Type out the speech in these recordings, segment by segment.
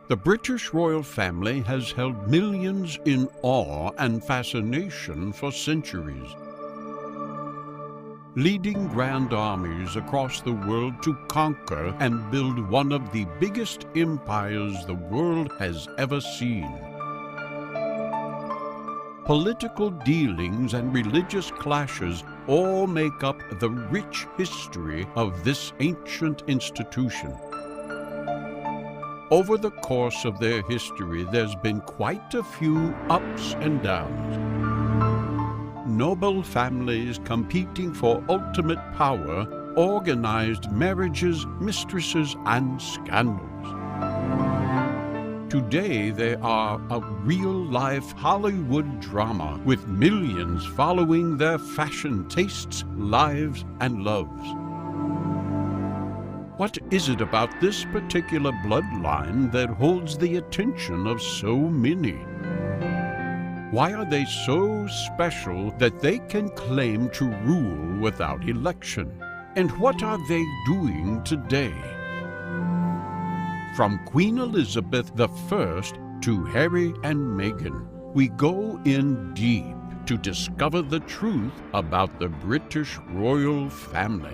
The British royal family has held millions in awe and fascination for centuries, leading grand armies across the world to conquer and build one of the biggest empires the world has ever seen. Political dealings and religious clashes all make up the rich history of this ancient institution. Over the course of their history, there's been quite a few ups and downs. Noble families competing for ultimate power, organized marriages, mistresses, and scandals. Today, they are a real-life Hollywood drama with millions following their fashion tastes, lives, and loves. What is it about this particular bloodline that holds the attention of so many? Why are they so special that they can claim to rule without election? And what are they doing today? From Queen Elizabeth I to Harry and Meghan, we go in deep to discover the truth about the British royal family.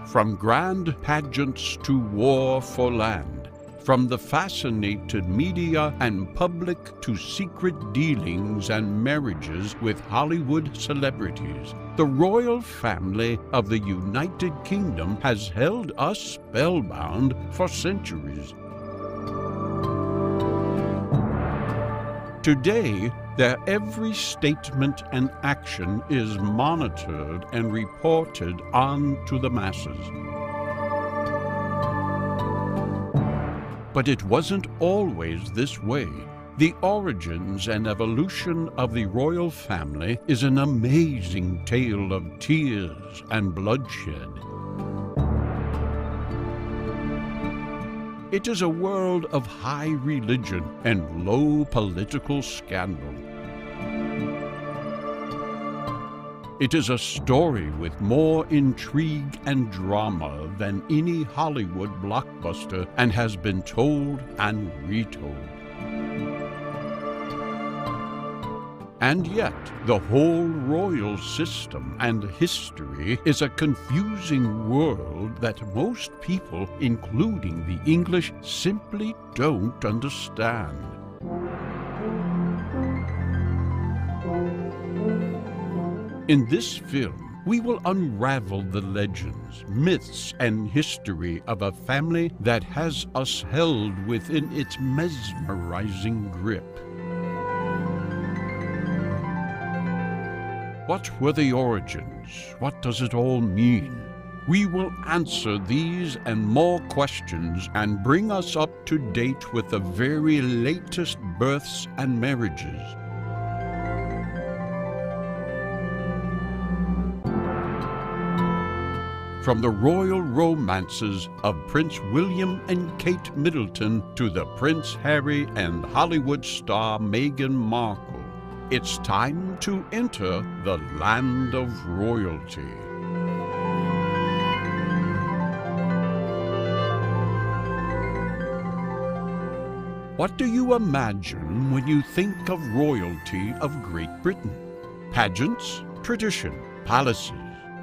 From grand pageants to war for land, from the fascinated media and public to secret dealings and marriages with Hollywood celebrities, the royal family of the United Kingdom has held us spellbound for centuries. Today, their every statement and action is monitored and reported on to the masses. But it wasn't always this way. The origins and evolution of the royal family is an amazing tale of tears and bloodshed. It is a world of high religion and low political scandal. It is a story with more intrigue and drama than any Hollywood blockbuster and has been told and retold. And yet, the whole royal system and history is a confusing world that most people, including the English, simply don't understand. In this film, we will unravel the legends, myths, and history of a family that has us held within its mesmerizing grip. What were the origins? What does it all mean? We will answer these and more questions and bring us up to date with the very latest births and marriages. From the royal romances of Prince William and Kate Middleton to the Prince Harry and Hollywood star Meghan Markle, it's time to enter the land of royalty. What do you imagine when you think of royalty of Great Britain? Pageants, tradition, palaces,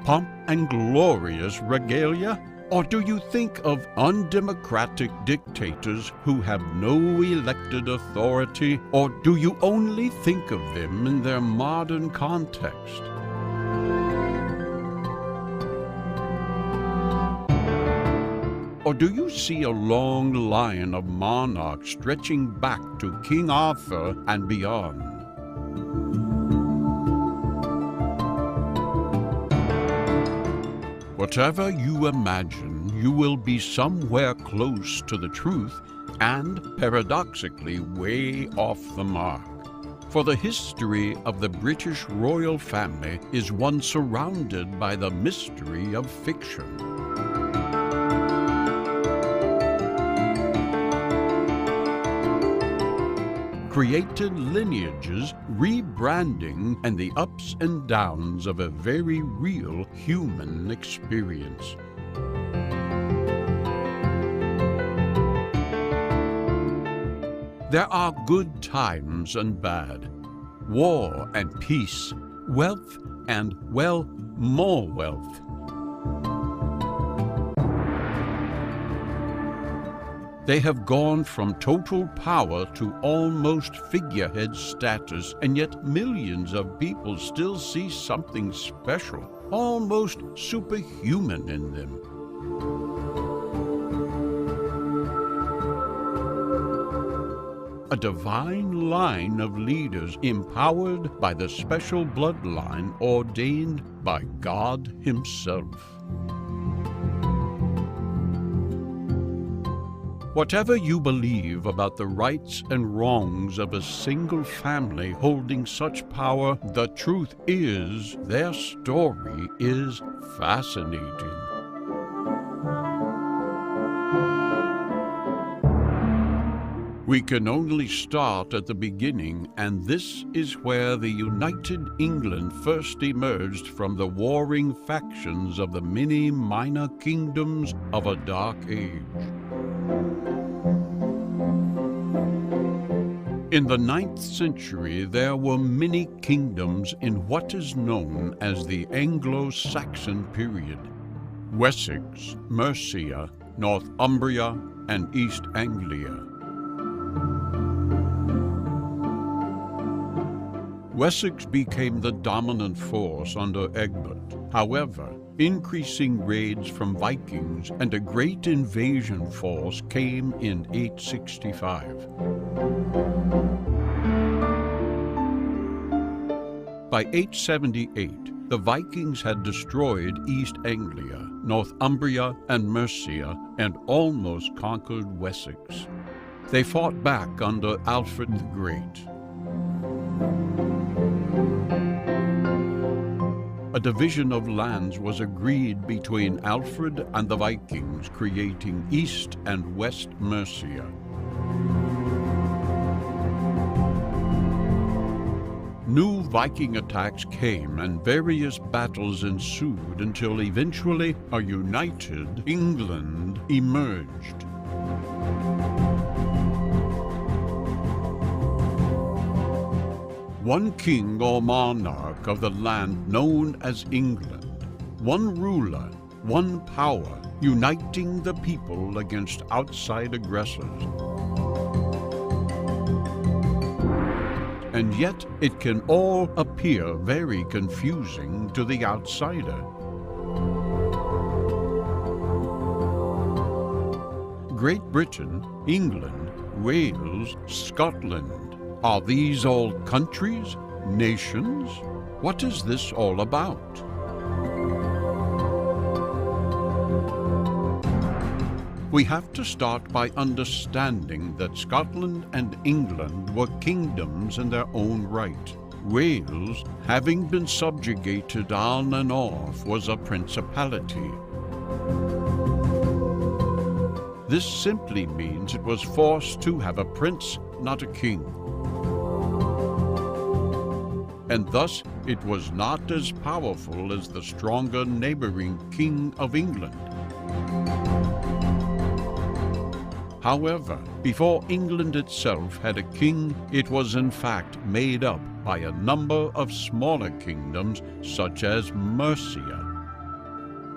pomp and glorious regalia? Or do you think of undemocratic dictators who have no elected authority? Or do you only think of them in their modern context? Or do you see a long line of monarchs stretching back to King Arthur and beyond? Whatever you imagine, you will be somewhere close to the truth and, paradoxically, way off the mark. For the history of the British royal family is one surrounded by the mystery of fiction. Created lineages, rebranding, and the ups and downs of a very real human experience. There are good times and bad, war and peace, wealth and, well, more wealth. They have gone from total power to almost figurehead status, and yet millions of people still see something special, almost superhuman in them. A divine line of leaders empowered by the special bloodline ordained by God Himself. Whatever you believe about the rights and wrongs of a single family holding such power, the truth is their story is fascinating. We can only start at the beginning, and this is where the United England first emerged from the warring factions of the many minor kingdoms of a dark age. In the 9th century, there were many kingdoms in what is known as the Anglo-Saxon period: Wessex, Mercia, Northumbria, and East Anglia. Wessex became the dominant force under Egbert. However, increasing raids from Vikings and a great invasion force came in 865. By 878, the Vikings had destroyed East Anglia, Northumbria, and Mercia, and almost conquered Wessex. They fought back under Alfred the Great. A division of lands was agreed between Alfred and the Vikings, creating East and West Mercia. New Viking attacks came and various battles ensued until eventually a united England emerged. One king or monarch of the land known as England, one ruler, one power, uniting the people against outside aggressors. And yet it can all appear very confusing to the outsider. Great Britain, England, Wales, Scotland. Are these all countries, nations? What is this all about? We have to start by understanding that Scotland and England were kingdoms in their own right. Wales, having been subjugated on and off, was a principality. This simply means it was forced to have a prince, not a king. And thus it was not as powerful as the stronger neighboring King of England. However, before England itself had a king, it was in fact made up by a number of smaller kingdoms, such as Mercia.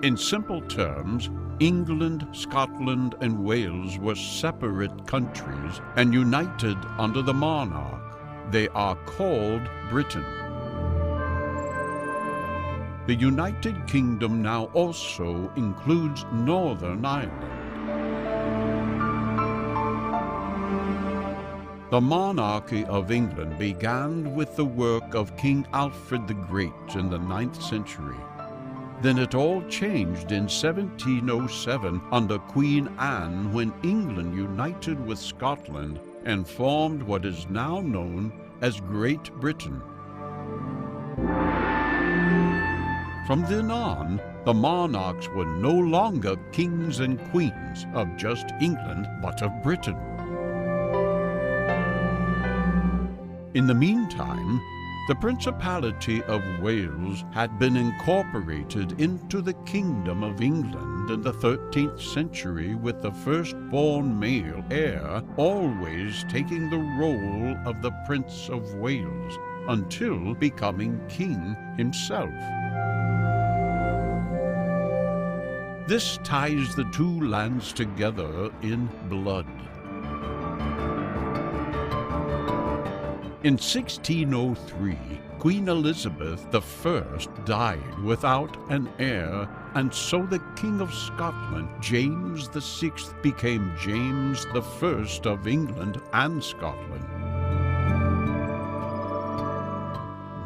In simple terms, England, Scotland, and Wales were separate countries and united under the monarch. They are called Britain. The United Kingdom now also includes Northern Ireland. The monarchy of England began with the work of King Alfred the Great in the 9th century. Then it all changed in 1707 under Queen Anne, when England united with Scotland and formed what is now known as Great Britain. From then on, the monarchs were no longer kings and queens of just England, but of Britain. In the meantime, the Principality of Wales had been incorporated into the Kingdom of England in the 13th century, with the firstborn male heir always taking the role of the Prince of Wales until becoming king himself. This ties the two lands together in blood. In 1603, Queen Elizabeth I died without an heir, and so the King of Scotland, James VI, became James I of England and Scotland.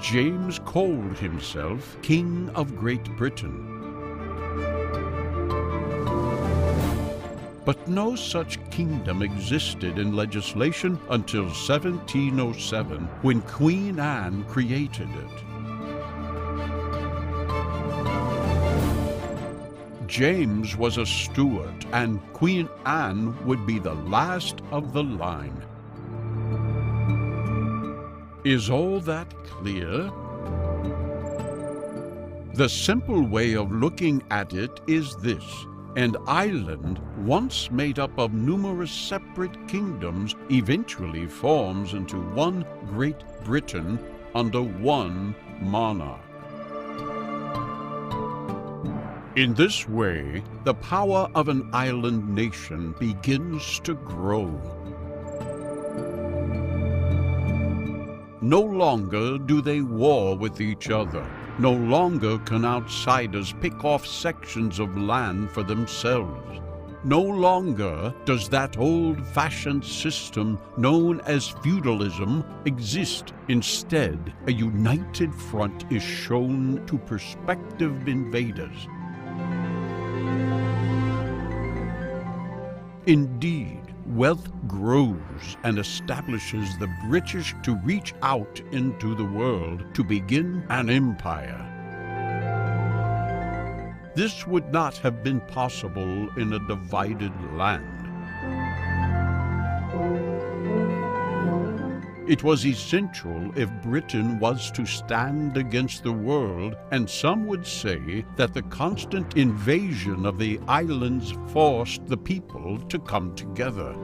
James called himself King of Great Britain. But no such kingdom existed in legislation until 1707, when Queen Anne created it. James was a Stuart, and Queen Anne would be the last of the line. Is all that clear? The simple way of looking at it is this. An island, once made up of numerous separate kingdoms, eventually forms into one Great Britain under one monarch. In this way, the power of an island nation begins to grow. No longer do they war with each other. No longer can outsiders pick off sections of land for themselves. No longer does that old-fashioned system known as feudalism exist. Instead, a united front is shown to prospective invaders. Indeed, wealth grows and establishes the British to reach out into the world to begin an empire. This would not have been possible in a divided land. It was essential if Britain was to stand against the world, and some would say that the constant invasion of the islands forced the people to come together.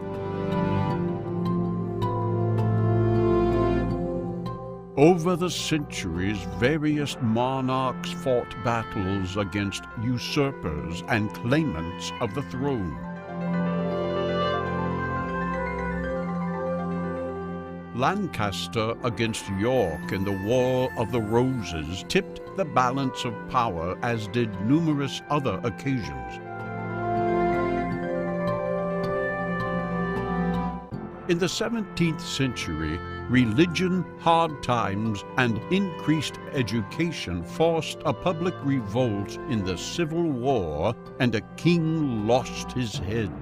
Over the centuries, various monarchs fought battles against usurpers and claimants of the throne. Lancaster against York in the War of the Roses tipped the balance of power, as did numerous other occasions. In the 17th century, religion, hard times, and increased education forced a public revolt in the Civil War, and a king lost his head.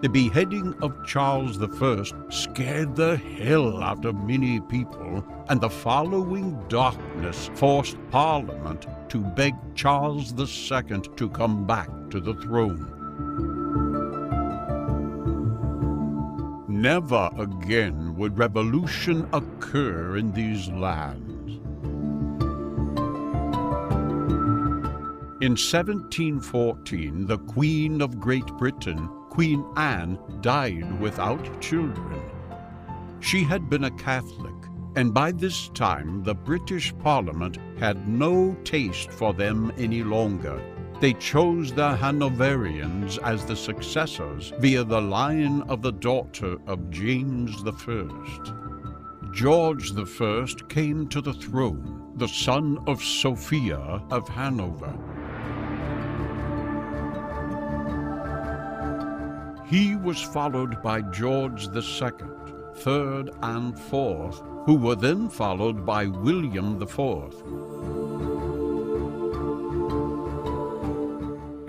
The beheading of Charles I scared the hell out of many people, and the following darkness forced Parliament to beg Charles II to come back to the throne. Never again would revolution occur in these lands. In 1714, the Queen of Great Britain, Queen Anne, died without children. She had been a Catholic, and by this time the British Parliament had no taste for them any longer. They chose the Hanoverians as the successors via the line of the daughter of James I. George I came to the throne, the son of Sophia of Hanover. He was followed by George II, III and IV, who were then followed by William IV.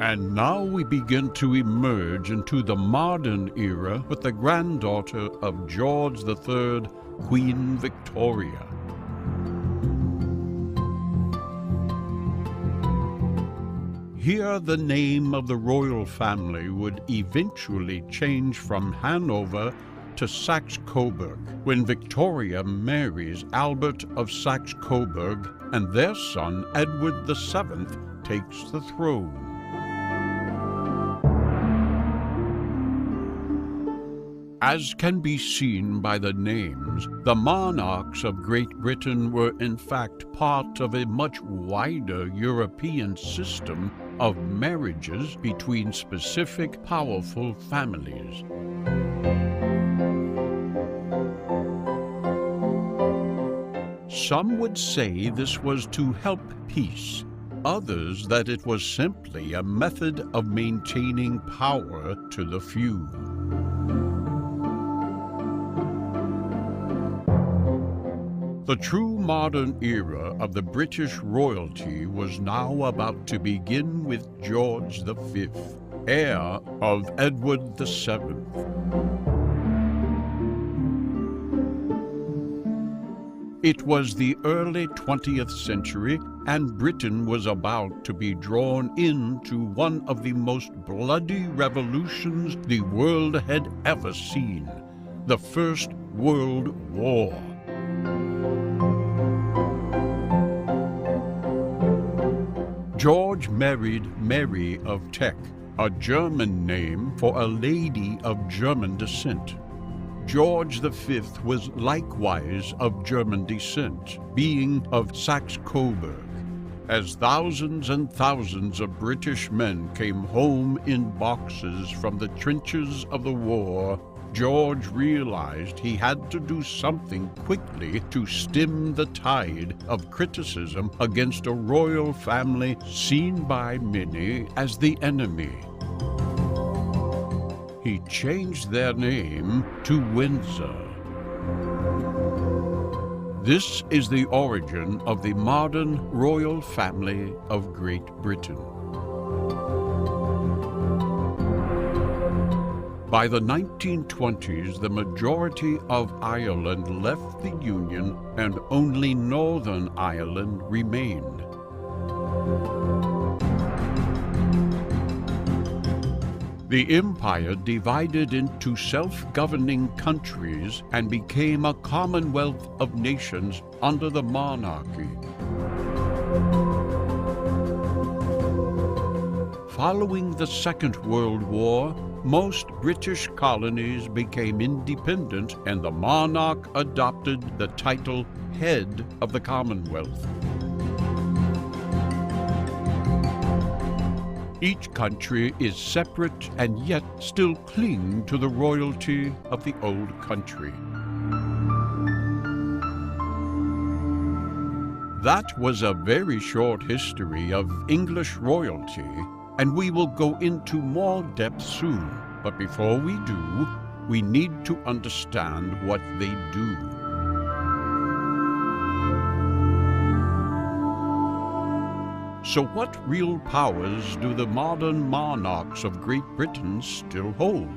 And now we begin to emerge into the modern era with the granddaughter of George III, Queen Victoria. Here the name of the royal family would eventually change from Hanover to Saxe-Coburg when Victoria marries Albert of Saxe-Coburg and their son Edward VII takes the throne. As can be seen by the names, the monarchs of Great Britain were in fact part of a much wider European system of marriages between specific powerful families. Some would say this was to help peace, others that it was simply a method of maintaining power to the few. The true modern era of the British royalty was now about to begin with George V, heir of Edward VII. It was the early 20th century, and Britain was about to be drawn into one of the most bloody revolutions the world had ever seen, the First World War. George married Mary of Teck, a German name for a lady of German descent. George V was likewise of German descent, being of Saxe-Coburg. As thousands and thousands of British men came home in boxes from the trenches of the war, George realized he had to do something quickly to stem the tide of criticism against a royal family seen by many as the enemy. He changed their name to Windsor. This is the origin of the modern royal family of Great Britain. By the 1920s, the majority of Ireland left the Union and only Northern Ireland remained. The empire divided into self-governing countries and became a commonwealth of nations under the monarchy. Following the Second World War, most British colonies became independent and the monarch adopted the title Head of the Commonwealth. Each country is separate and yet still cling to the royalty of the old country. That was a very short history of English royalty, and we will go into more depth soon. But before we do, we need to understand what they do. So what real powers do the modern monarchs of Great Britain still hold?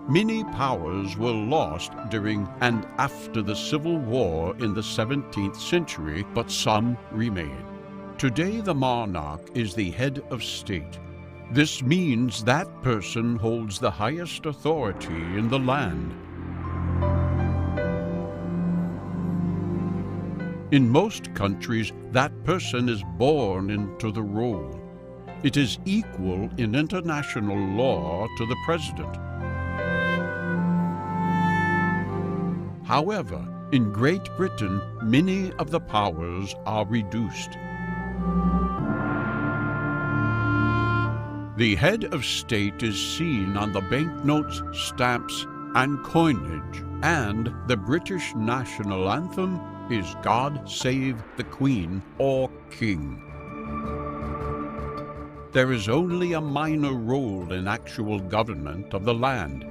Many powers were lost during and after the Civil War in the 17th century, but some remain. Today, the monarch is the head of state. This means that person holds the highest authority in the land. In most countries, that person is born into the role. It is equal in international law to the president. However, in Great Britain, many of the powers are reduced. The head of state is seen on the banknotes, stamps, and coinage, and the British national anthem is God Save the Queen or King. There is only a minor role in actual government of the land.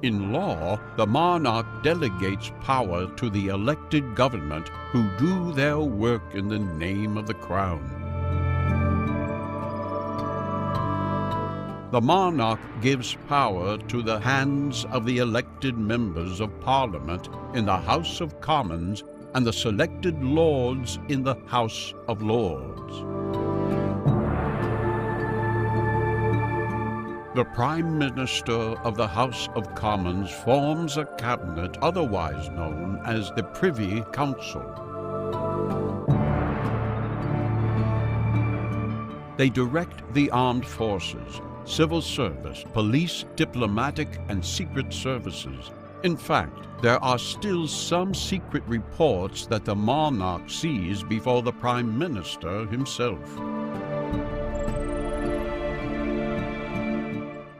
In law, the monarch delegates power to the elected government who do their work in the name of the crown. The monarch gives power to the hands of the elected members of Parliament in the House of Commons and the selected lords in the House of Lords. The Prime Minister of the House of Commons forms a cabinet otherwise known as the Privy Council. They direct the armed forces, civil service, police, diplomatic, and secret services. In fact, there are still some secret reports that the monarch sees before the Prime Minister himself.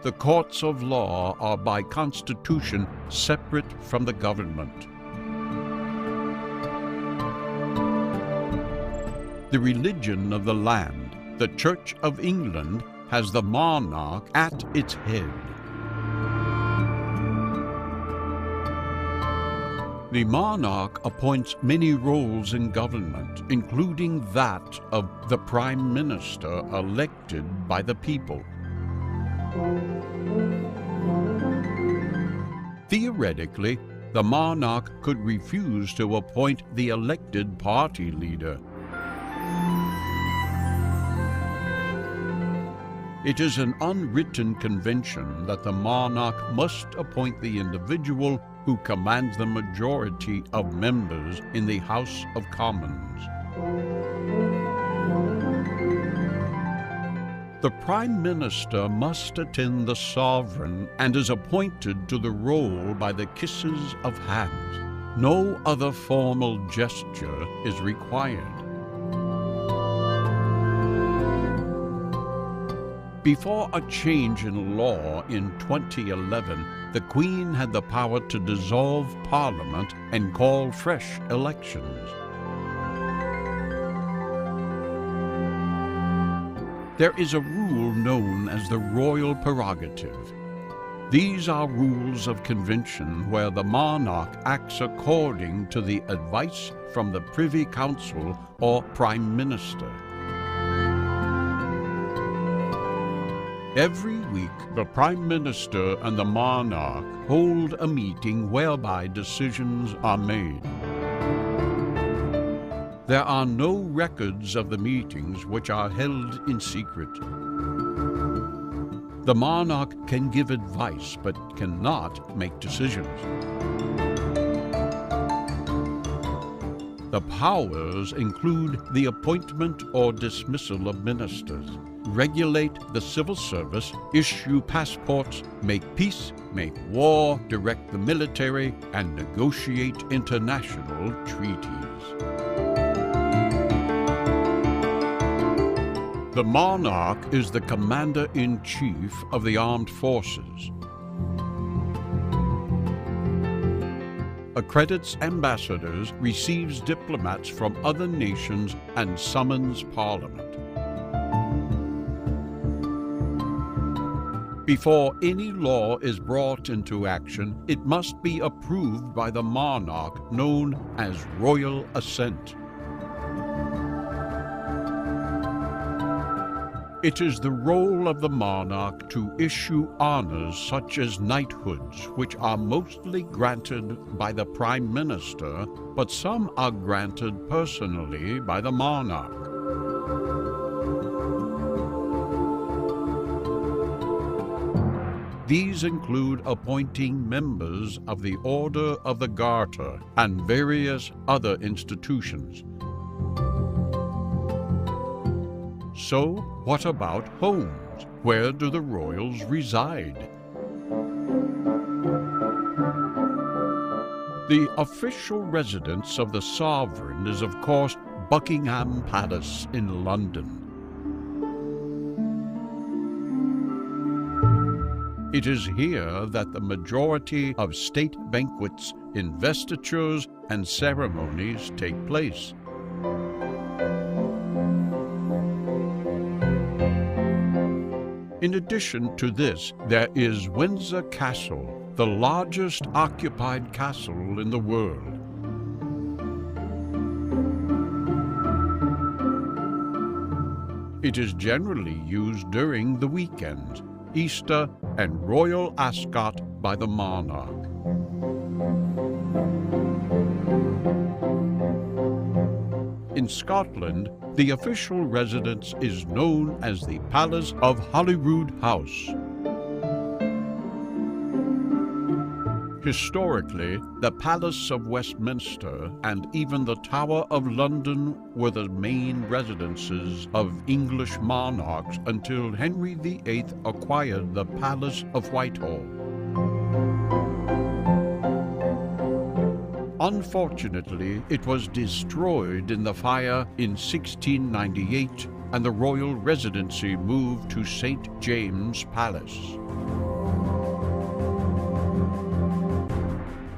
The courts of law are by constitution separate from the government. The religion of the land, the Church of England, has the monarch at its head. The monarch appoints many roles in government, including that of the Prime Minister elected by the people. Theoretically, the monarch could refuse to appoint the elected party leader. It is an unwritten convention that the monarch must appoint the individual who commands the majority of members in the House of Commons. The Prime Minister must attend the sovereign and is appointed to the role by the kisses of hands. No other formal gesture is required. Before a change in law in 2011, the Queen had the power to dissolve Parliament and call fresh elections. There is a rule known as the royal prerogative. These are rules of convention where the monarch acts according to the advice from the Privy Council or Prime Minister. Every week, the Prime Minister and the monarch hold a meeting whereby decisions are made. There are no records of the meetings, which are held in secret. The monarch can give advice but cannot make decisions. The powers include the appointment or dismissal of ministers, regulate the civil service, issue passports, make peace, make war, direct the military, and negotiate international treaties. The monarch is the commander-in-chief of the armed forces. Accredits ambassadors, receives diplomats from other nations, and summons Parliament. Before any law is brought into action, it must be approved by the monarch, known as royal assent. It is the role of the monarch to issue honors such as knighthoods, which are mostly granted by the Prime Minister, but some are granted personally by the monarch. These include appointing members of the Order of the Garter and various other institutions. So, what about homes? Where do the royals reside? The official residence of the sovereign is, of course, Buckingham Palace in London. It is here that the majority of state banquets, investitures, and ceremonies take place. In addition to this, there is Windsor Castle, the largest occupied castle in the world. It is generally used during the weekends, Easter, and royal ascot by the monarch. In Scotland, the official residence is known as the Palace of Holyrood House. Historically, the Palace of Westminster and even the Tower of London were the main residences of English monarchs until Henry VIII acquired the Palace of Whitehall. Unfortunately, it was destroyed in the fire in 1698, and the royal residency moved to St. James's Palace.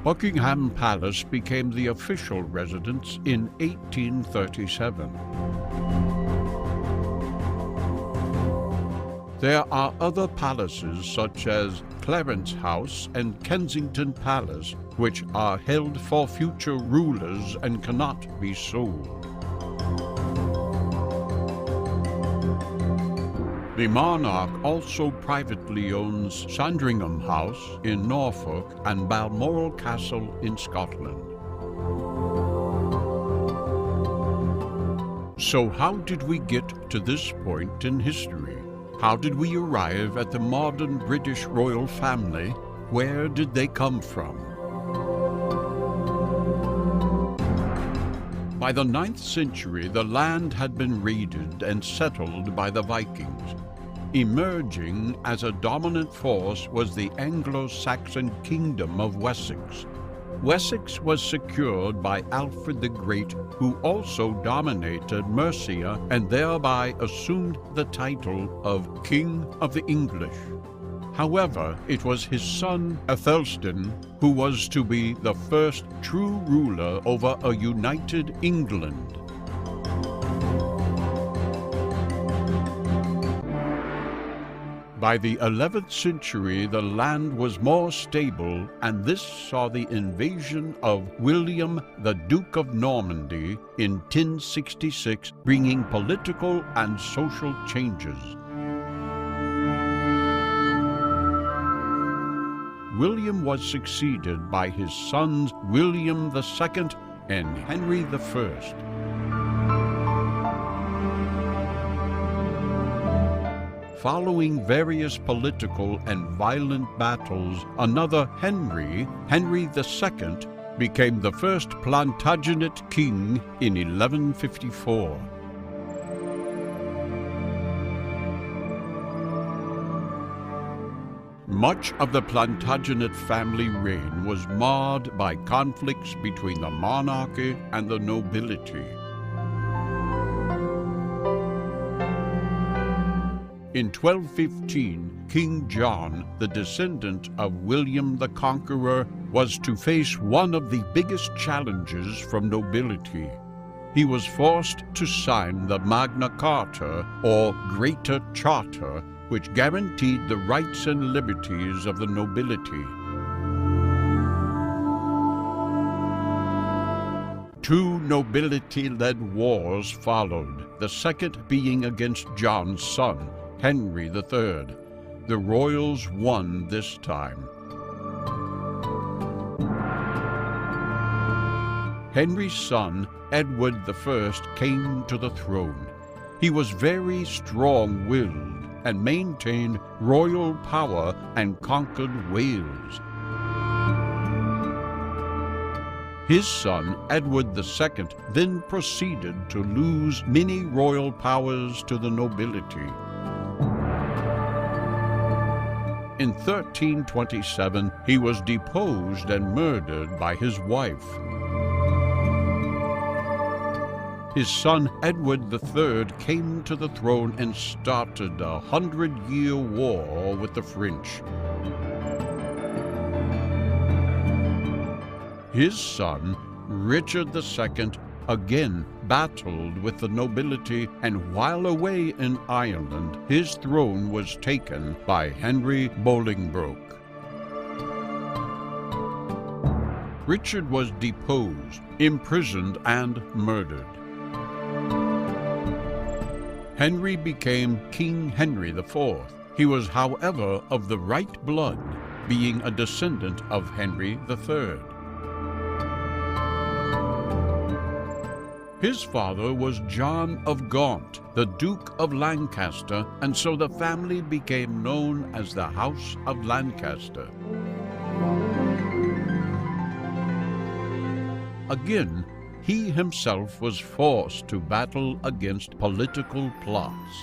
Buckingham Palace became the official residence in 1837. There are other palaces such as Clarence House and Kensington Palace, which are held for future rulers and cannot be sold. The monarch also privately owns Sandringham House in Norfolk and Balmoral Castle in Scotland. So how did we get to this point in history? How did we arrive at the modern British royal family? Where did they come from? By the 9th century, the land had been raided and settled by the Vikings. Emerging as a dominant force was the Anglo-Saxon kingdom of Wessex. Wessex was secured by Alfred the Great, who also dominated Mercia and thereby assumed the title of King of the English. However, it was his son Aethelstan who was to be the first true ruler over a united England. By the 11th century, the land was more stable, and this saw the invasion of William, the Duke of Normandy, in 1066, bringing political and social changes. William was succeeded by his sons William II and Henry I. Following various political and violent battles, another Henry, Henry II, became the first Plantagenet king in 1154. Much of the Plantagenet family reign was marred by conflicts between the monarchy and the nobility. In 1215, King John, the descendant of William the Conqueror, was to face one of the biggest challenges from nobility. He was forced to sign the Magna Carta, or Greater Charter, which guaranteed the rights and liberties of the nobility. Two nobility-led wars followed, the second being against John's son, Henry III. The royals won this time. Henry's son, Edward I, came to the throne. He was very strong-willed and maintained royal power and conquered Wales. His son, Edward II, then proceeded to lose many royal powers to the nobility. In 1327, he was deposed and murdered by his wife. His son Edward III came to the throne and started a 100-year war with the French. His son, Richard II, again battled with the nobility, and while away in Ireland, his throne was taken by Henry Bolingbroke. Richard was deposed, imprisoned, and murdered. Henry became King Henry IV. He was, however, of the right blood, being a descendant of Henry III. His father was John of Gaunt, the Duke of Lancaster, and so the family became known as the House of Lancaster. Again, he himself was forced to battle against political plots.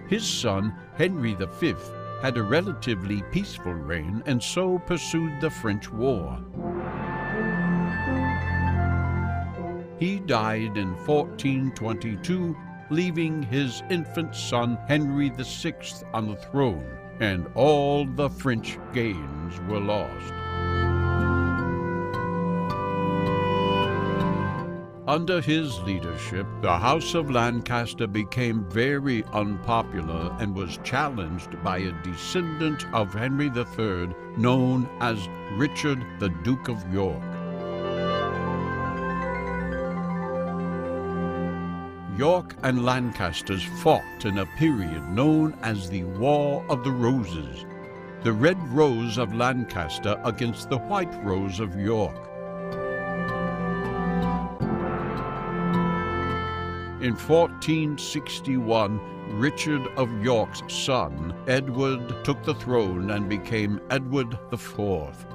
His son, Henry V, had a relatively peaceful reign and so pursued the French War. He died in 1422, leaving his infant son Henry VI on the throne, and all the French gains were lost. Under his leadership, the House of Lancaster became very unpopular and was challenged by a descendant of Henry III known as Richard, the Duke of York. York and Lancasters fought in a period known as the War of the Roses, the Red Rose of Lancaster against the White Rose of York. In 1461, Richard of York's son, Edward, took the throne and became Edward IV.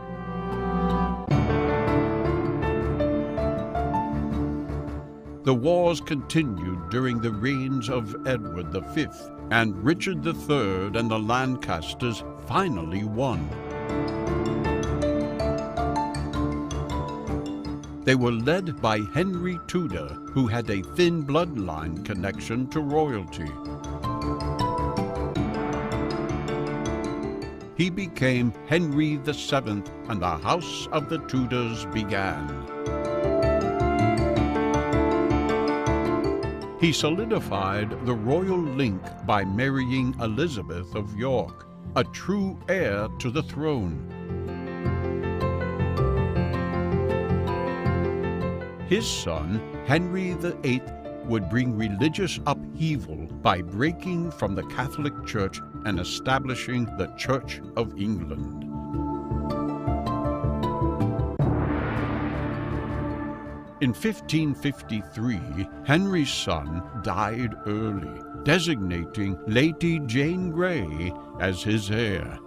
The wars continued during the reigns of Edward V, and Richard III and the Lancasters finally won. They were led by Henry Tudor, who had a thin bloodline connection to royalty. He became Henry VII, and the House of the Tudors began. He solidified the royal link by marrying Elizabeth of York, a true heir to the throne. His son, Henry VIII, would bring religious upheaval by breaking from the Catholic Church and establishing the Church of England. In 1553, Henry's son died early, designating Lady Jane Grey as his heir.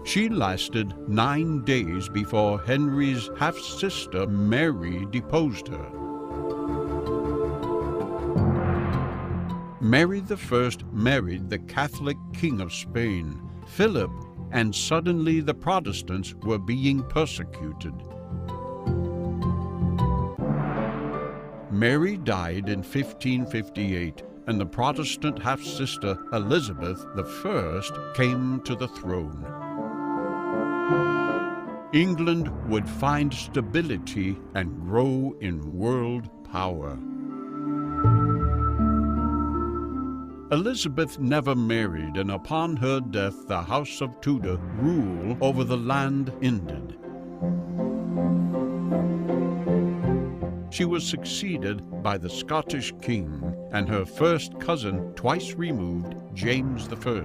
She lasted 9 days before Henry's half-sister Mary deposed her. Mary I married the Catholic King of Spain, Philip, and suddenly the Protestants were being persecuted. Mary died in 1558, and the Protestant half-sister Elizabeth I came to the throne. England would find stability and grow in world power. Elizabeth never married, and upon her death the House of Tudor rule over the land ended. She was succeeded by the Scottish king and her first cousin, twice removed, James I.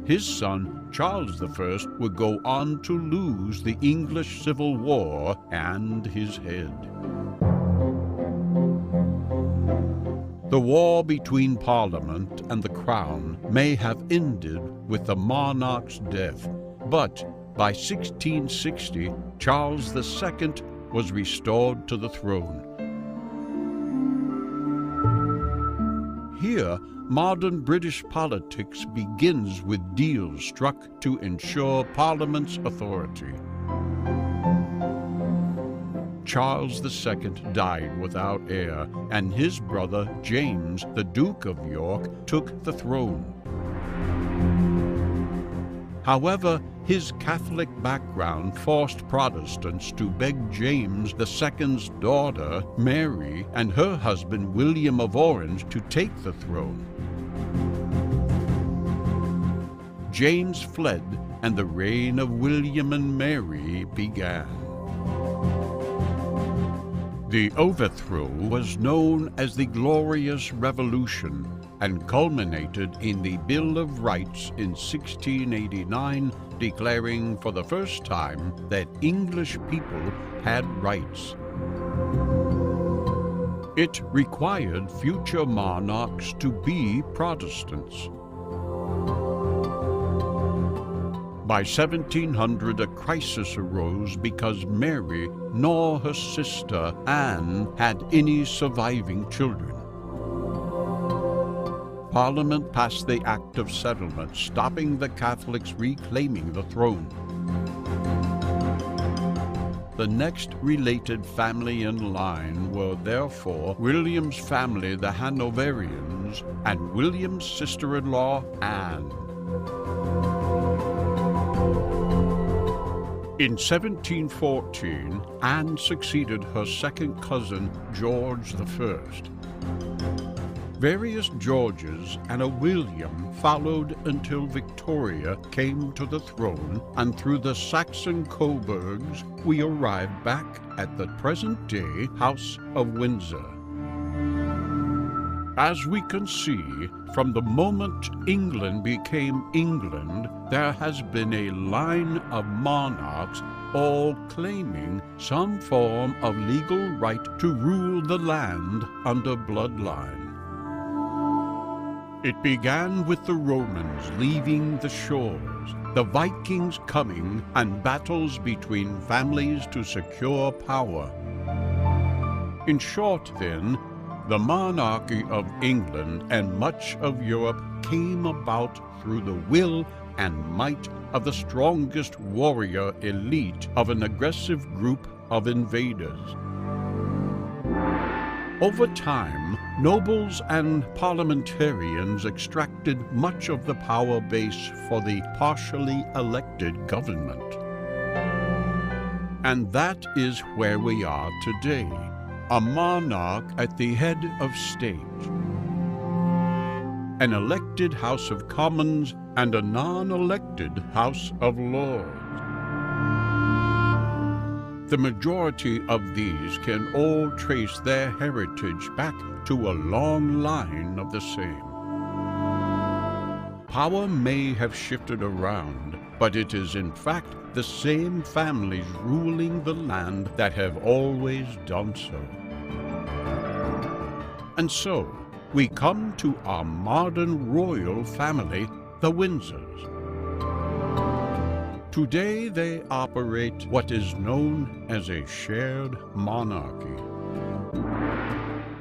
His son, Charles I, would go on to lose the English Civil War and his head. The war between Parliament and the Crown may have ended with the monarch's death, but by 1660, Charles II was restored to the throne. Here, modern British politics begins with deals struck to ensure Parliament's authority. Charles II died without heir, and his brother James, the Duke of York, took the throne. However, his Catholic background forced Protestants to beg James II's daughter, Mary, and her husband, William of Orange, to take the throne. James fled, and the reign of William and Mary began. The overthrow was known as the Glorious Revolution and culminated in the Bill of Rights in 1689, declaring for the first time that English people had rights. It required future monarchs to be Protestants. By 1700, a crisis arose because Mary nor her sister Anne had any surviving children. Parliament passed the Act of Settlement, stopping the Catholics reclaiming the throne. The next related family in line were therefore William's family, the Hanoverians, and William's sister-in-law, Anne. In 1714, Anne succeeded her second cousin, George I. Various Georges and a William followed until Victoria came to the throne, and through the Saxon Coburgs, we arrived back at the present-day House of Windsor. As we can see, from the moment England became England, there has been a line of monarchs, all claiming some form of legal right to rule the land under bloodline. It began with the Romans leaving the shores, the Vikings coming, and battles between families to secure power. In short, then, the monarchy of England and much of Europe came about through the will and might of the strongest warrior elite of an aggressive group of invaders. Over time, nobles and parliamentarians extracted much of the power base for the partially elected government. And that is where we are today. A monarch at the head of state, an elected House of Commons, and a non-elected House of Lords. The majority of these can all trace their heritage back to a long line of the same. Power may have shifted around, but it is in fact the same families ruling the land that have always done so. And so, we come to our modern royal family, the Windsors. Today they operate what is known as a shared monarchy.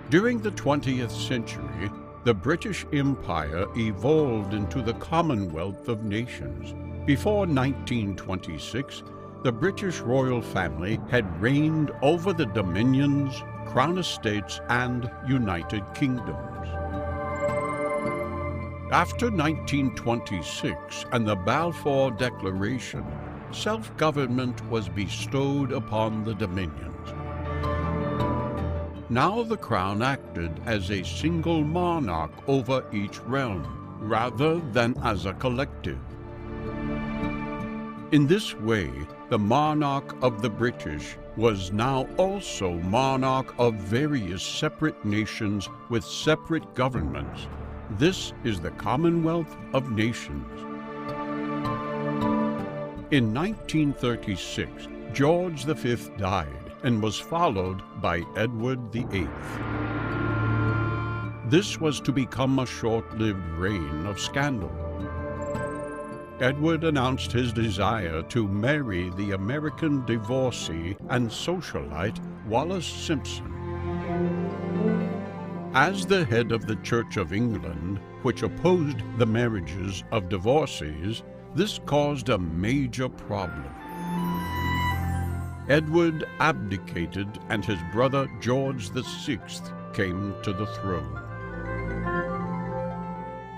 During the 20th century, the British Empire evolved into the Commonwealth of Nations. Before 1926, the British royal family had reigned over the Dominions, Crown Estates, and United Kingdoms. After 1926 and the Balfour Declaration, self-government was bestowed upon the Dominions. Now the Crown acted as a single monarch over each realm, rather than as a collective. In this way, the monarch of the British was now also monarch of various separate nations with separate governments. This is the Commonwealth of Nations. In 1936, George V died and was followed by Edward VIII. This was to become a short-lived reign of scandal. Edward announced his desire to marry the American divorcee and socialite Wallis Simpson. As the head of the Church of England, which opposed the marriages of divorcees, this caused a major problem. Edward abdicated and his brother George VI came to the throne.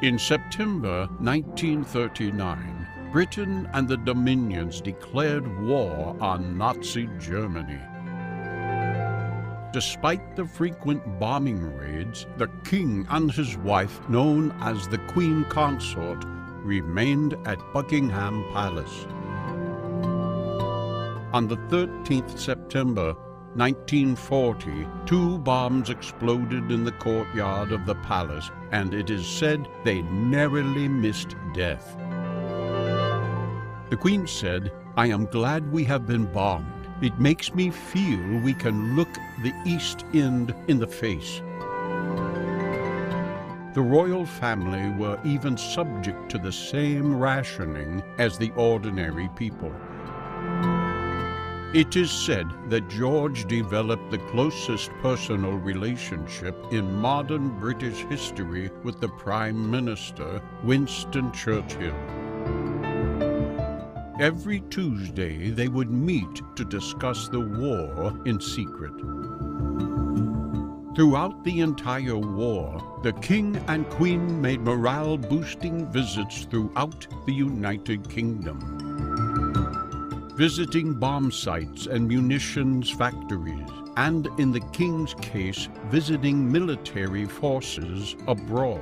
In September 1939, Britain and the Dominions declared war on Nazi Germany. Despite the frequent bombing raids, the king and his wife, known as the Queen Consort, remained at Buckingham Palace. On the 13th September 1940, 2 bombs exploded in the courtyard of the palace, and it is said they narrowly missed death. The Queen said, "I am glad we have been bombed. It makes me feel we can look the East End in the face." The royal family were even subject to the same rationing as the ordinary people. It is said that George developed the closest personal relationship in modern British history with the Prime Minister, Winston Churchill. Every Tuesday, they would meet to discuss the war in secret. Throughout the entire war, the King and Queen made morale-boosting visits throughout the United Kingdom, visiting bomb sites and munitions factories, and in the King's case, visiting military forces abroad.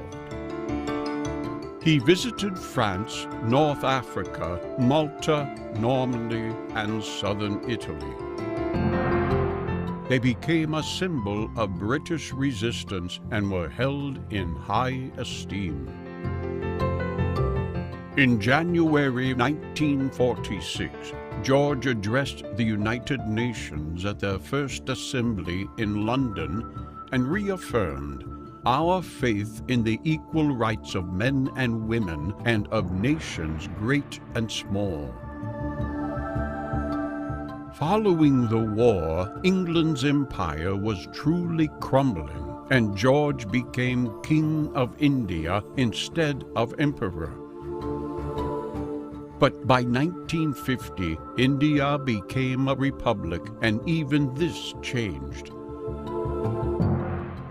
He visited France, North Africa, Malta, Normandy, and southern Italy. They became a symbol of British resistance and were held in high esteem. In January 1946, George addressed the United Nations at their first assembly in London and reaffirmed our faith in the equal rights of men and women and of nations great and small. Following the war, England's empire was truly crumbling, and George became King of India instead of Emperor. But by 1950, India became a republic, and even this changed.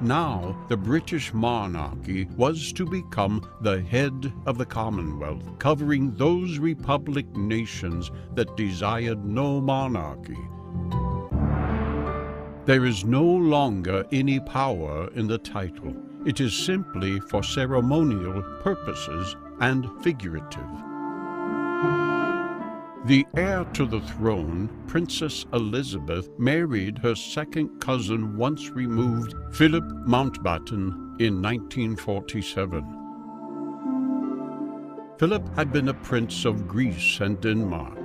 Now, the British monarchy was to become the head of the Commonwealth, covering those republic nations that desired no monarchy. There is no longer any power in the title. It is simply for ceremonial purposes and figurative. The heir to the throne, Princess Elizabeth, married her second cousin once removed, Philip Mountbatten, in 1947. Philip had been a prince of Greece and Denmark.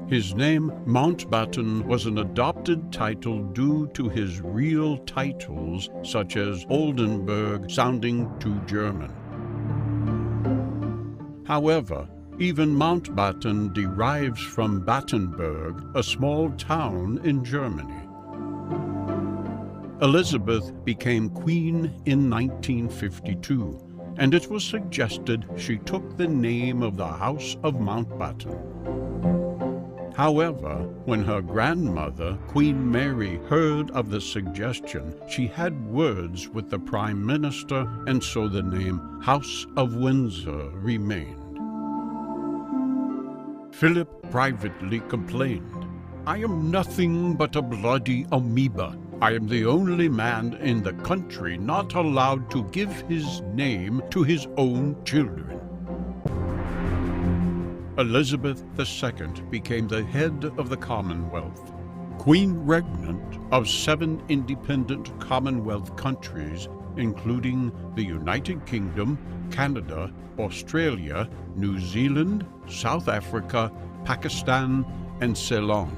His name, Mountbatten, was an adopted title due to his real titles, such as Oldenburg, sounding too German. However, even Mountbatten derives from Battenberg, a small town in Germany. Elizabeth became queen in 1952, and it was suggested she took the name of the House of Mountbatten. However, when her grandmother, Queen Mary, heard of the suggestion, she had words with the Prime Minister, and so the name House of Windsor remained. Philip privately complained, "I am nothing but a bloody amoeba. I am the only man in the country not allowed to give his name to his own children." Elizabeth II became the head of the Commonwealth. Queen regnant of 7 independent Commonwealth countries, including the United Kingdom, Canada, Australia, New Zealand, South Africa, Pakistan, and Ceylon.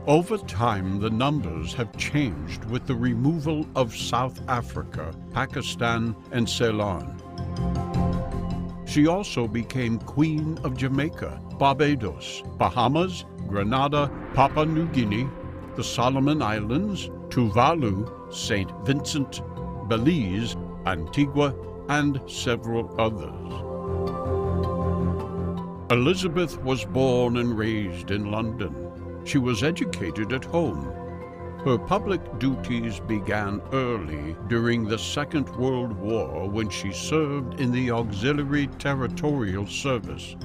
Over time, the numbers have changed with the removal of South Africa, Pakistan, and Ceylon. She also became Queen of Jamaica, Barbados, Bahamas, Grenada, Papua New Guinea, the Solomon Islands, Tuvalu, St. Vincent, Belize, Antigua, and several others. Elizabeth was born and raised in London. She was educated at home. Her public duties began early during the Second World War when she served in the Auxiliary Territorial Service.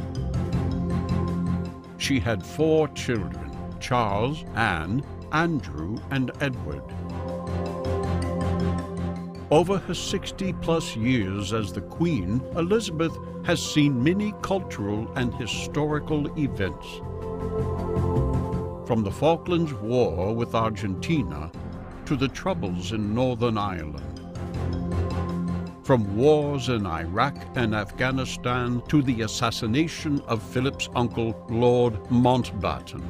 She had 4 children: Charles, Anne, Andrew, and Edward. Over her 60-plus years as the Queen, Elizabeth has seen many cultural and historical events. From the Falklands War with Argentina to the Troubles in Northern Ireland. From wars in Iraq and Afghanistan to the assassination of Philip's uncle, Lord Mountbatten.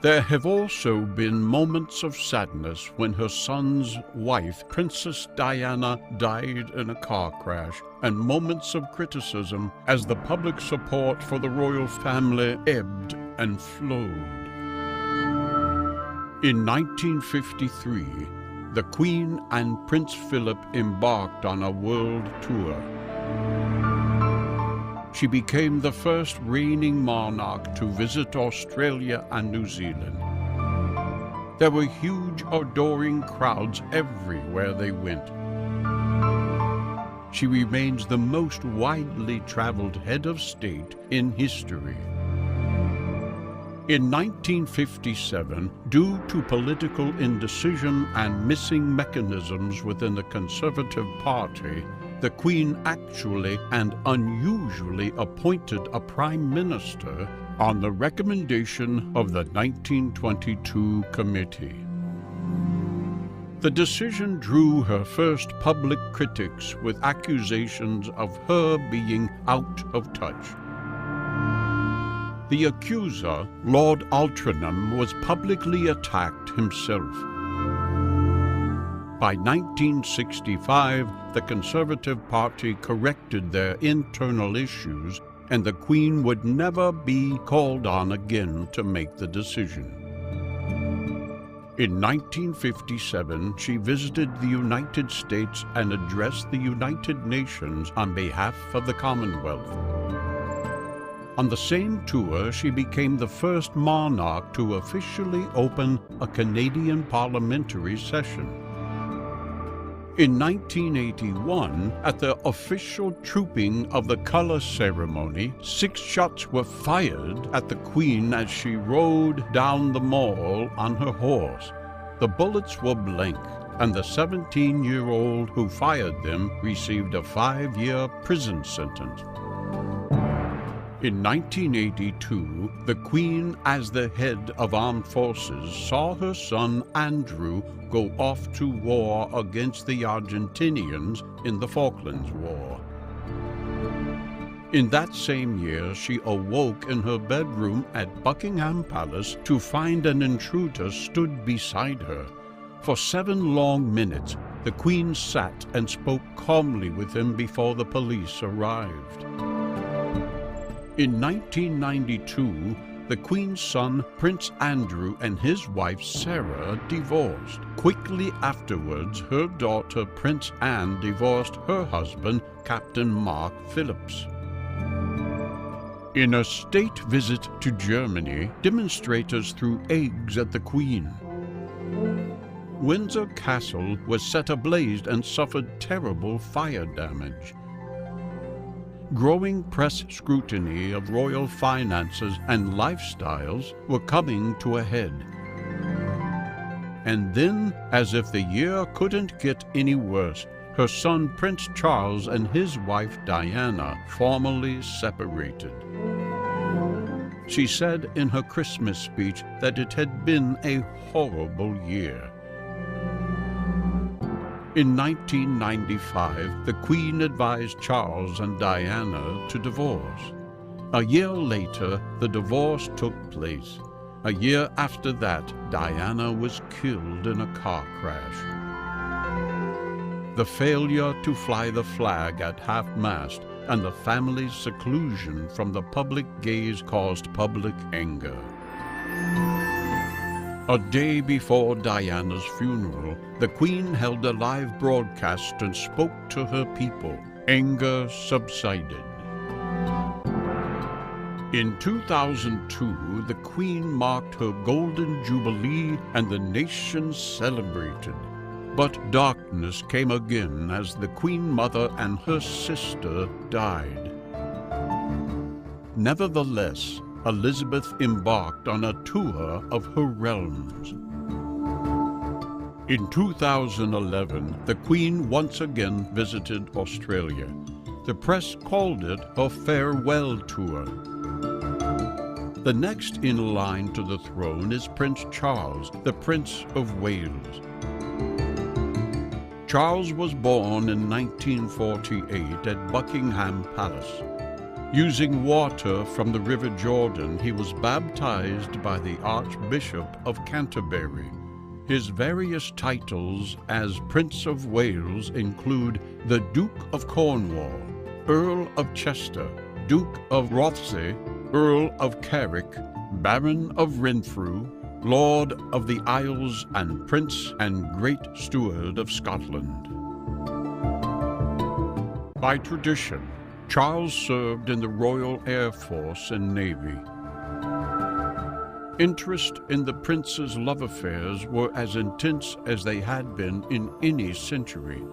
There have also been moments of sadness when her son's wife, Princess Diana, died in a car crash, and moments of criticism as the public support for the royal family ebbed and flowed. In 1953, the Queen and Prince Philip embarked on a world tour. She became the first reigning monarch to visit Australia and New Zealand. There were huge adoring crowds everywhere they went. She remains the most widely traveled head of state in history. In 1957, due to political indecision and missing mechanisms within the Conservative Party, the Queen actually and unusually appointed a Prime Minister on the recommendation of the 1922 committee. The decision drew her first public critics with accusations of her being out of touch. The accuser, Lord Altrincham, was publicly attacked himself. By 1965, the Conservative Party corrected their internal issues, and the Queen would never be called on again to make the decision. In 1957, she visited the United States and addressed the United Nations on behalf of the Commonwealth. On the same tour, she became the first monarch to officially open a Canadian parliamentary session. In 1981, at the official trooping of the colour ceremony, 6 shots were fired at the Queen as she rode down the Mall on her horse. The bullets were blank, and the 17-year-old who fired them received a 5-year prison sentence. In 1982, the Queen, as the head of armed forces, saw her son Andrew go off to war against the Argentinians in the Falklands War. In that same year, she awoke in her bedroom at Buckingham Palace to find an intruder stood beside her. For 7 long minutes, the Queen sat and spoke calmly with him before the police arrived. In 1992, the Queen's son, Prince Andrew, and his wife, Sarah, divorced. Quickly afterwards, her daughter, Prince Anne, divorced her husband, Captain Mark Phillips. In a state visit to Germany, demonstrators threw eggs at the Queen. Windsor Castle was set ablaze and suffered terrible fire damage. Growing press scrutiny of royal finances and lifestyles were coming to a head. And then, as if the year couldn't get any worse, her son Prince Charles and his wife Diana formally separated. She said in her Christmas speech that it had been a horrible year. In 1995, the Queen advised Charles and Diana to divorce. A year later, the divorce took place. A year after that, Diana was killed in a car crash. The failure to fly the flag at half-mast and the family's seclusion from the public gaze caused public anger. A day before Diana's funeral, the Queen held a live broadcast and spoke to her people. Anger subsided. In 2002, the Queen marked her Golden Jubilee and the nation celebrated. But darkness came again as the Queen Mother and her sister died. Nevertheless, Elizabeth embarked on a tour of her realms. In 2011, the Queen once again visited Australia. The press called it her farewell tour. The next in line to the throne is Prince Charles, the Prince of Wales. Charles was born in 1948 at Buckingham Palace. Using water from the River Jordan, he was baptized by the Archbishop of Canterbury. His various titles as Prince of Wales include the Duke of Cornwall, Earl of Chester, Duke of Rothesay, Earl of Carrick, Baron of Renfrew, Lord of the Isles, and Prince and Great Steward of Scotland. By tradition, Charles served in the Royal Air Force and Navy. Interest in the prince's love affairs were as intense as they had been in any century.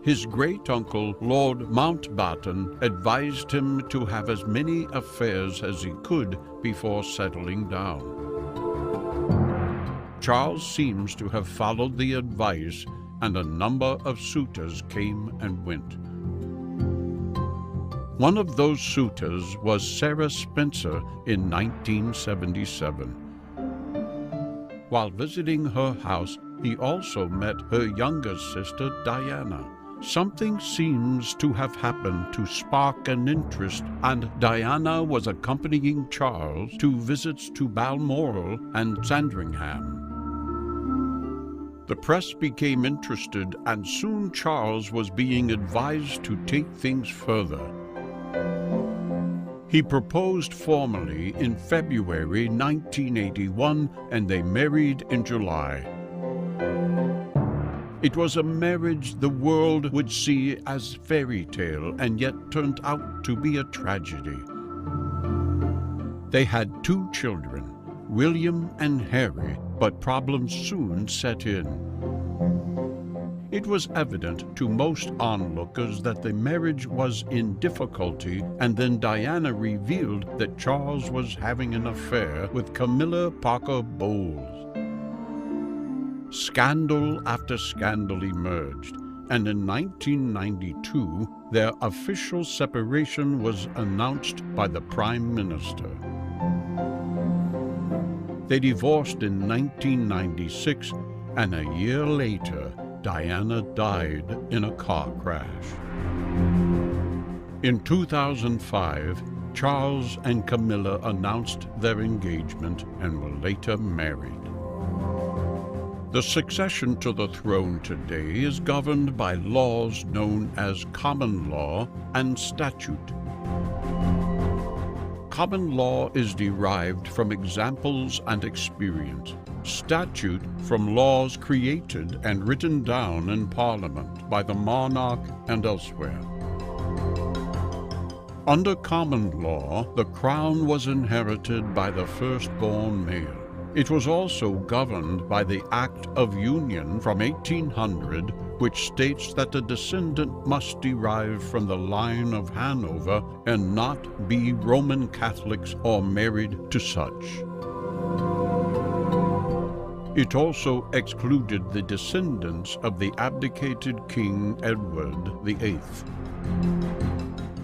His great-uncle, Lord Mountbatten, advised him to have as many affairs as he could before settling down. Charles seems to have followed the advice, and a number of suitors came and went. One of those suitors was Sarah Spencer in 1977. While visiting her house, he also met her younger sister, Diana. Something seems to have happened to spark an interest, and Diana was accompanying Charles to visits to Balmoral and Sandringham. The press became interested, and soon Charles was being advised to take things further. He proposed formally in February 1981, and they married in July. It was a marriage the world would see as fairy tale, and yet turned out to be a tragedy. They had 2 children, William and Harry, but problems soon set in. It was evident to most onlookers that the marriage was in difficulty, and then Diana revealed that Charles was having an affair with Camilla Parker Bowles. Scandal after scandal emerged, and in 1992, their official separation was announced by the Prime Minister. They divorced in 1996, and a year later, Diana died in a car crash. In 2005, Charles and Camilla announced their engagement and were later married. The succession to the throne today is governed by laws known as common law and statute. Common law is derived from examples and experience. Statute from laws created and written down in Parliament by the monarch and elsewhere. Under common law, the crown was inherited by the firstborn male. It was also governed by the Act of Union from 1800, which states that the descendant must derive from the line of Hanover and not be Roman Catholics or married to such. It also excluded the descendants of the abdicated King Edward VIII.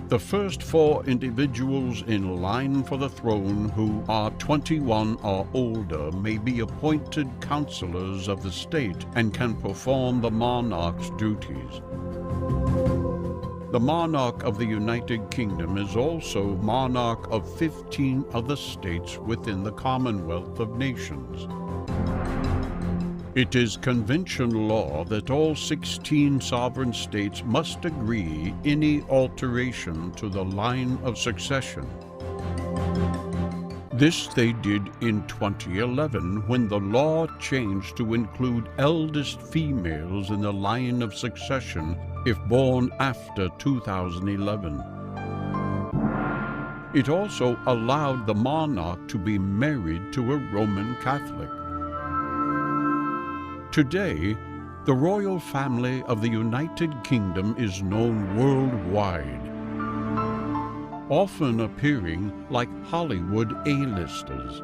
The first 4 individuals in line for the throne who are 21 or older may be appointed counselors of the state and can perform the monarch's duties. The monarch of the United Kingdom is also monarch of 15 other states within the Commonwealth of Nations. It is convention law that all 16 sovereign states must agree any alteration to the line of succession. This they did in 2011 when the law changed to include eldest females in the line of succession if born after 2011. It also allowed the monarch to be married to a Roman Catholic. Today, the royal family of the United Kingdom is known worldwide, often appearing like Hollywood A-listers.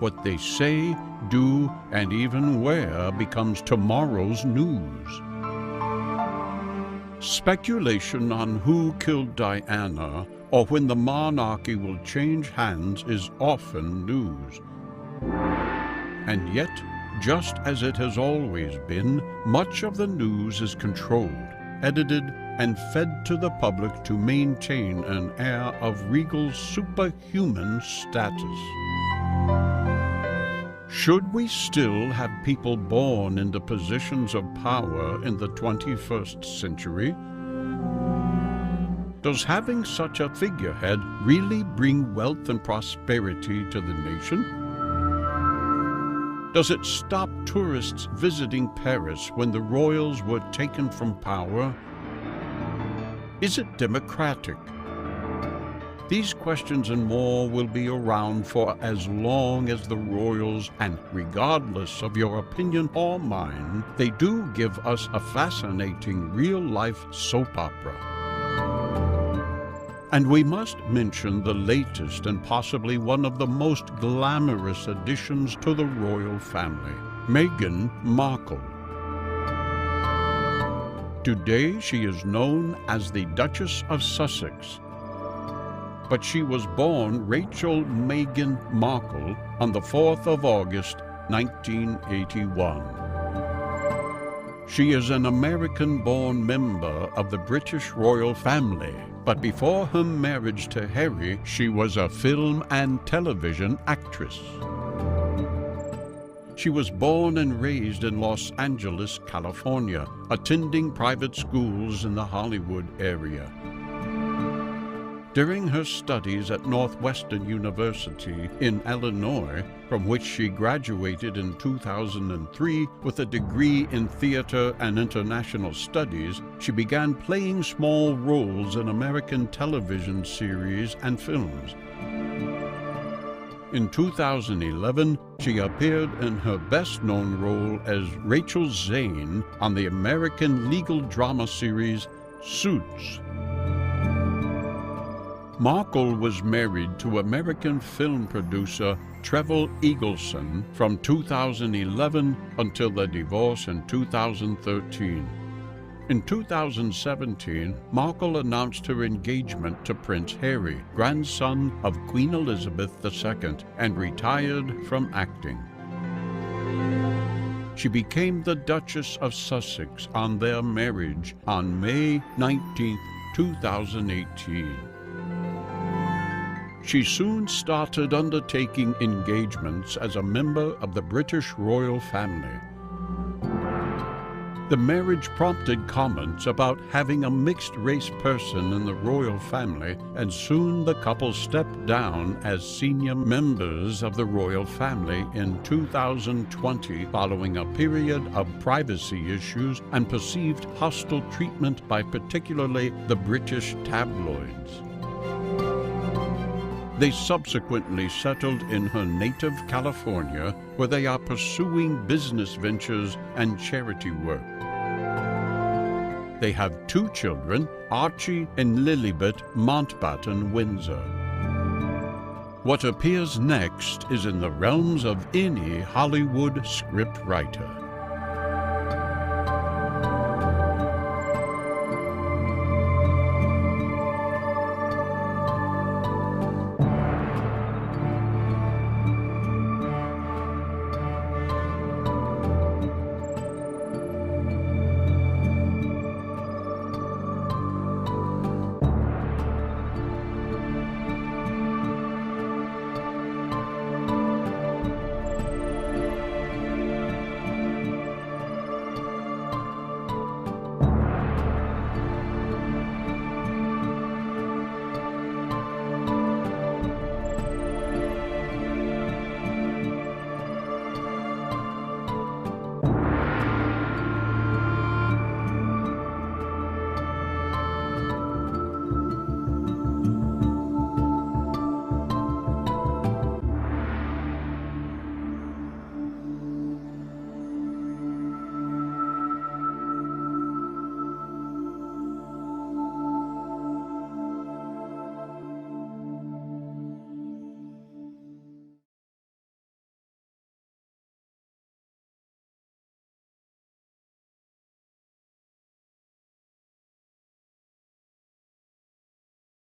What they say, do, and even wear becomes tomorrow's news. Speculation on who killed Diana or when the monarchy will change hands is often news. And yet, just as it has always been, much of the news is controlled, edited, and fed to the public to maintain an air of regal superhuman status. Should we still have people born into positions of power in the 21st century? Does having such a figurehead really bring wealth and prosperity to the nation? Does it stop tourists visiting Paris when the royals were taken from power? Is it democratic? These questions and more will be around for as long as the royals, and regardless of your opinion or mine, they do give us a fascinating real-life soap opera. And we must mention the latest and possibly one of the most glamorous additions to the royal family, Meghan Markle. Today she is known as the Duchess of Sussex, but she was born Rachel Meghan Markle on the 4th of August, 1981. She is an American-born member of the British royal family, but before her marriage to Harry, she was a film and television actress. She was born and raised in Los Angeles, California, attending private schools in the Hollywood area. During her studies at Northwestern University in Illinois, from which she graduated in 2003 with a degree in theater and international studies, she began playing small roles in American television series and films. In 2011, she appeared in her best-known role as Rachel Zane on the American legal drama series Suits. Markle was married to American film producer Trevor Eagleson from 2011 until their divorce in 2013. In 2017, Markle announced her engagement to Prince Harry, grandson of Queen Elizabeth II, and retired from acting. She became the Duchess of Sussex on their marriage on May 19, 2018. She soon started undertaking engagements as a member of the British royal family. The marriage prompted comments about having a mixed-race person in the royal family, and soon the couple stepped down as senior members of the royal family in 2020 following a period of privacy issues and perceived hostile treatment by particularly the British tabloids. They subsequently settled in her native California, where they are pursuing business ventures and charity work. They have 2 children, Archie and Lilibet Mountbatten Windsor. What appears next is in the realms of any Hollywood scriptwriter.